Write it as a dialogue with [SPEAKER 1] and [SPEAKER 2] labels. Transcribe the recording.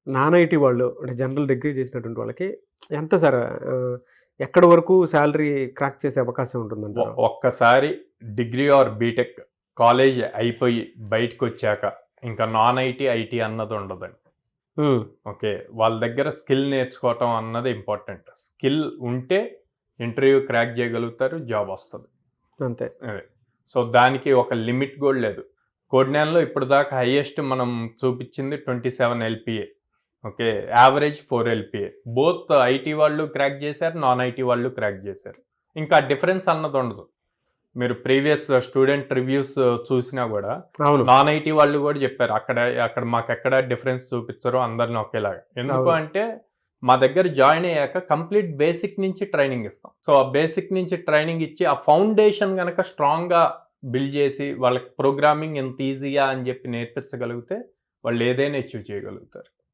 [SPEAKER 1] Non IT వాళ్ళు అంటే general degree చేసినటువంటి వాళ్ళకి ఎంత సార్ ఎక్కడి వరకు సాలరీ క్రాక్ చేసే అవకాశం ఉంటుందంటారు?
[SPEAKER 2] ఒక్కసారి డిగ్రీ ఆర్ బీటెక్ కాలేజ్ అయిపోయి బయటకు వచ్చాక ఇంకా నాన్ ఐటీ ఐటీ అన్నది ఉండదండి. ఓకే, వాళ్ళ దగ్గర స్కిల్ నేర్చుకోవటం అన్నది ఇంపార్టెంట్. స్కిల్ ఉంటే ఇంటర్వ్యూ క్రాక్ చేయగలుగుతారు, జాబ్ వస్తుంది
[SPEAKER 1] అంతే.
[SPEAKER 2] అదే, సో దానికి ఒక లిమిట్ కూడా లేదు. కోడ్నాన్లో ఇప్పుడు దాకా హైయెస్ట్ మనం చూపించింది 27 LPA. Okay, average 4 LPA. Both IT వాళ్ళు క్రాక్ చేశారు, నాన్ ఐటీ వాళ్ళు క్రాక్ చేశారు. ఇంకా డిఫరెన్స్ అన్నది ఉండదు. మీరు ప్రీవియస్ స్టూడెంట్ రివ్యూస్ చూసినా కూడా నాన్ ఐటీ వాళ్ళు కూడా చెప్పారు అక్కడ మాకు ఎక్కడ డిఫరెన్స్ చూపించరు, అందరిని ఒకేలాగా. ఎందుకు అంటే మా దగ్గర జాయిన్ అయ్యాక కంప్లీట్ బేసిక్ నుంచి ట్రైనింగ్ ఇస్తాం. సో ఆ బేసిక్ నుంచి ట్రైనింగ్ ఇచ్చి ఆ ఫౌండేషన్ కనుక స్ట్రాంగ్గా బిల్డ్ చేసి వాళ్ళకి ప్రోగ్రామింగ్ ఎంత ఈజీగా అని చెప్పి నేర్పించగలిగితే వాళ్ళు ఏదైనా అచీవ్ చేయగలుగుతారు.